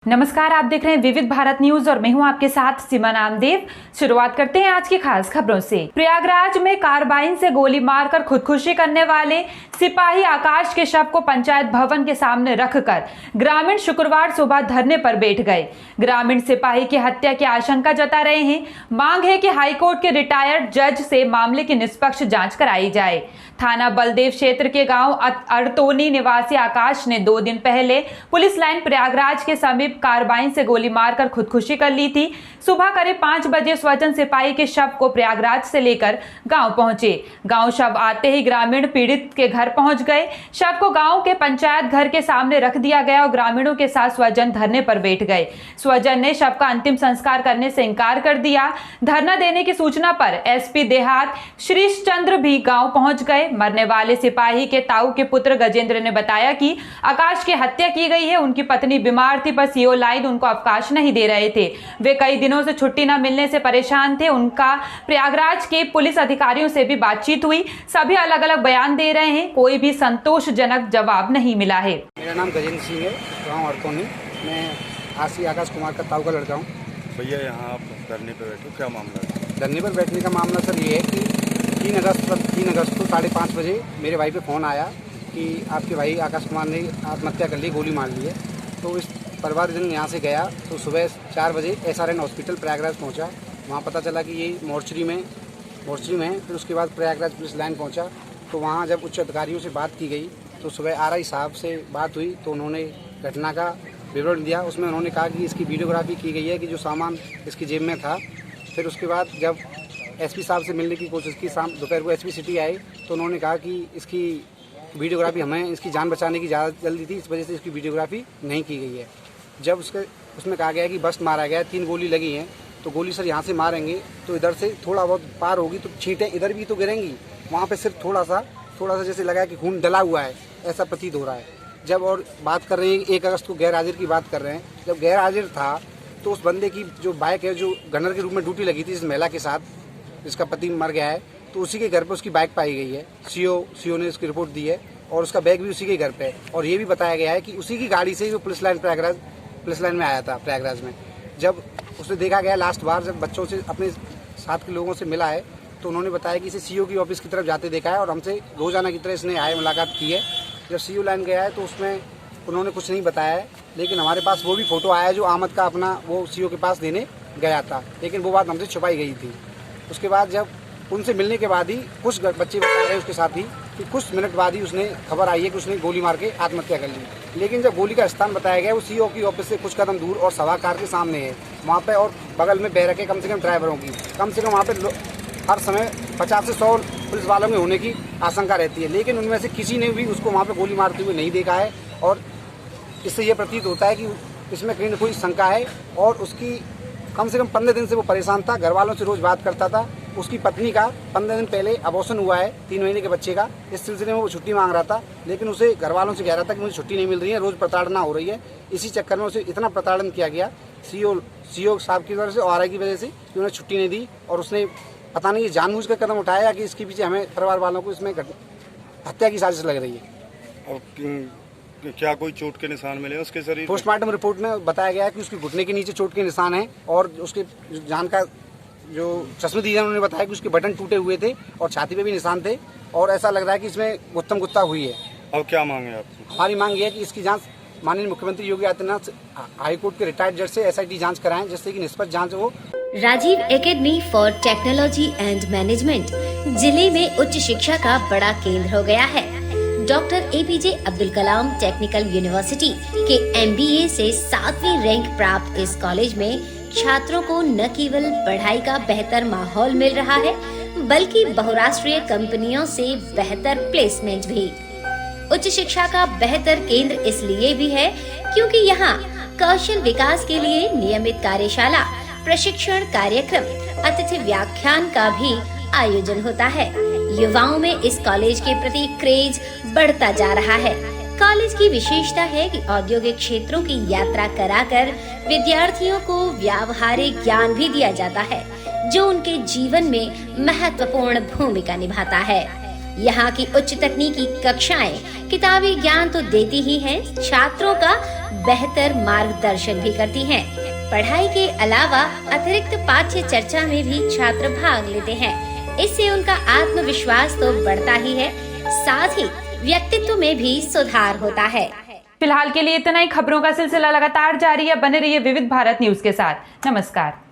नमस्कार, आप देख रहे हैं विविध भारत न्यूज और मैं हूं आपके साथ सीमा नामदेव। शुरुआत करते हैं आज की खास खबरों से। प्रयागराज में कार्बाइन से गोली मारकर खुदकुशी करने वाले सिपाही आकाश के शव को पंचायत भवन के सामने रखकर ग्रामीण शुक्रवार सुबह धरने पर बैठ गए। ग्रामीण सिपाही की हत्या की आशंका जता रहे हैं। मांग है कि हाईकोर्ट के रिटायर्ड जज से मामले की निष्पक्ष जांच कराई जाए। थाना बलदेव क्षेत्र के गांव अरतोनी निवासी आकाश ने 2 दिन पहले पुलिस लाइन प्रयागराज के समीप कार्बाइन से गोली मारकर खुदकुशी कर ली थी। सुबह करीब 5 बजे स्वजन सिपाही के शव को प्रयागराज से लेकर गांव पहुंचे। गांव शव आते ही ग्रामीण पीड़ित के घर पहुंच गए। शव को गांव के पंचायत घर के सामने रख दिया गया और ग्रामीणों के साथ स्वजन धरने पर बैठ गए। स्वजन ने शव का अंतिम संस्कार करने से इनकार कर दिया। धरना देने की सूचना पर एसपी देहात श्रीश चंद्र भी गांव पहुंच गए। मरने वाले सिपाही के ताऊ के पुत्र गजेंद्र ने बताया कि आकाश की हत्या की गई है। उनकी पत्नी बीमार थी, पर सीओ लाइन उनको अवकाश नहीं दे रहे थे। वे कई दिनों से छुट्टी न मिलने से परेशान थे। उनका प्रयागराज के पुलिस अधिकारियों से भी बातचीत हुई। सभी अलग अलग बयान दे रहे हैं, कोई भी संतोषजनक जवाब नहीं मिला है। मेरा नाम गजेंद्र सिंह है, गाँव अरतोनी। मैं आरसी आकाश कुमार का ताऊ का लड़का हूँ। भैया यहाँ आप धरने पर बैठे, क्या मामला है? धरने पर बैठने का मामला सर ये है कि 3 अगस्त को 5:30 बजे मेरे भाई पे फ़ोन आया कि आपके भाई आकाश कुमार ने आत्महत्या कर ली, गोली मार ली है। तो इस परिवारजन यहाँ से गया तो सुबह 4 बजे SRN हॉस्पिटल प्रयागराज पहुँचा। वहाँ पता चला कि ये मोर्चरी में है। फिर उसके बाद प्रयागराज पुलिस लाइन पहुँचा तो वहाँ जब उच्च अधिकारियों से बात की गई तो सुबह RI साहब से बात हुई तो उन्होंने घटना का विवरण दिया। उसमें उन्होंने कहा कि इसकी वीडियोग्राफी की गई है कि जो सामान इसकी जेब में था। फिर उसके बाद जब SP साहब से मिलने की कोशिश की, शाम दोपहर को SP सिटी आए तो उन्होंने कहा कि इसकी वीडियोग्राफी, हमें इसकी जान बचाने की ज़्यादा जल्दी थी, इस वजह से इसकी वीडियोग्राफी नहीं की गई है। जब उसमें कहा गया कि बस्ट मारा गया, 3 गोली लगी हैं, तो गोली सर यहाँ से मारेंगे तो इधर से थोड़ा बहुत पार होगी तो छींटें इधर भी तो गिरेंगी। वहाँ पे सिर्फ थोड़ा सा जैसे लगा कि खून डला हुआ है, ऐसा प्रतीत हो रहा है। जब और बात कर रहे हैं 1 अगस्त को गैर हाजिर की बात कर रहे हैं, जब गैर हाजिर था तो उस बंदे की जो बाइक है, जो गनर के रूप में ड्यूटी लगी थी इस महिला के साथ, जिसका पति मर गया है, तो उसी के घर पे उसकी बाइक पाई गई है। सीओ ने उसकी रिपोर्ट दी है और उसका बैग भी उसी के घर पे है। और ये भी बताया गया है कि उसी की गाड़ी से वो पुलिस लाइन में आया था प्रयागराज में। जब उसे देखा गया लास्ट बार, जब बच्चों से अपने साथ के लोगों से मिला है तो उन्होंने बताया कि इसे CO की ऑफिस की तरफ जाते देखा है और हमसे रोजाना की तरह इसने आए मुलाकात की है। जब CO लाइन गया है तो उसमें उन्होंने कुछ नहीं बताया है, लेकिन हमारे पास वो भी फोटो आया है जो आमद का अपना वो CO के पास देने गया था, लेकिन वो बात हमसे छुपाई गई थी। उसके बाद जब उनसे मिलने के बाद ही कुछ बच्चे बता रहे हैं उसके साथ ही कि कुछ मिनट बाद ही उसने खबर आई है कि उसने गोली मार के आत्महत्या कर ली। लेकिन जब गोली का स्थान बताया गया वो CO की ऑफिस से कुछ कदम दूर और सवा कार के सामने है। वहाँ पे और बगल में बैरक है कम से कम ड्राइवरों की, कम से कम वहाँ पे हर समय 50 से 100 पुलिस वालों में होने की आशंका रहती है, लेकिन उनमें से किसी ने भी उसको वहाँ पे गोली मारते हुए नहीं देखा है। और इससे ये प्रतीत होता है कि इसमें कहीं न कोई शंका है। और उसकी कम से कम 15 दिन से वो परेशान था, घर वालों से रोज़ बात करता था। उसकी पत्नी का 15 दिन पहले अबॉर्शन हुआ है 3 महीने के बच्चे का। इस सिलसिले में वो छुट्टी मांग रहा था, लेकिन उसे घर वालों से कह रहा था कि मुझे छुट्टी नहीं मिल रही है, रोज़ प्रताड़ना हो रही है। इसी चक्कर में उसे इतना प्रताड़न किया गया सीओ साहब की वजह से और RI की वजह से कि उन्हें छुट्टी नहीं दी। और उसने पता नहीं ये जानबूझकर कदम उठाया कि इसके पीछे हमें परिवार वालों को इसमें हत्या की साजिश लग रही है। और क्या कोई चोट के निशान मिले उसके शरीर? पोस्टमार्टम रिपोर्ट में बताया गया है कि उसके घुटने के नीचे चोट के निशान हैं और उसके जान का जो चश्मदीद है उन्होंने बताया कि उसके बटन टूटे हुए थे और छाती पे भी निशान थे और ऐसा लग रहा है कि इसमें गुत्थम गुत्ता हुई है। अब क्या मांगे आपसे? हमारी मांग ये है कि इसकी जांच माननीय मुख्यमंत्री योगी आदित्यनाथ हाईकोर्ट के रिटायर्ड जज से SIT जांच कराएं, जिससे कि निष्पक्ष जांच हो। Rajiv academy for technology and management जिले में उच्च शिक्षा का बड़ा केंद्र हो गया है। Doctor APJ Abdul Kalam technical university के MBA से 7वीं रैंक प्राप्त इस कॉलेज में छात्रों को न केवल पढ़ाई का बेहतर माहौल मिल रहा है, बल्कि बहुराष्ट्रीय कंपनियों से बेहतर प्लेसमेंट भी। उच्च शिक्षा का बेहतर केंद्र इसलिए भी है क्योंकि यहाँ कौशल विकास के लिए नियमित कार्यशाला, प्रशिक्षण कार्यक्रम, अतिथि व्याख्यान का भी आयोजन होता है। युवाओं में इस कॉलेज के प्रति क्रेज बढ़ता जा रहा है। कॉलेज की विशेषता है कि औद्योगिक क्षेत्रों की यात्रा कराकर विद्यार्थियों को व्यावहारिक ज्ञान भी दिया जाता है, जो उनके जीवन में महत्वपूर्ण भूमिका निभाता है। यहाँ की उच्च तकनीकी कक्षाएं किताबी ज्ञान तो देती ही हैं, छात्रों का बेहतर मार्गदर्शन भी करती हैं। पढ़ाई के अलावा अतिरिक्त पाठ्य चर्चा में भी छात्र भाग लेते हैं। इससे उनका आत्मविश्वास तो बढ़ता ही है, साथ ही व्यक्तित्व में भी सुधार होता है। फिलहाल के लिए इतना ही। खबरों का सिलसिला लगातार जारी है, बने रहिए विविध भारत न्यूज के साथ। नमस्कार।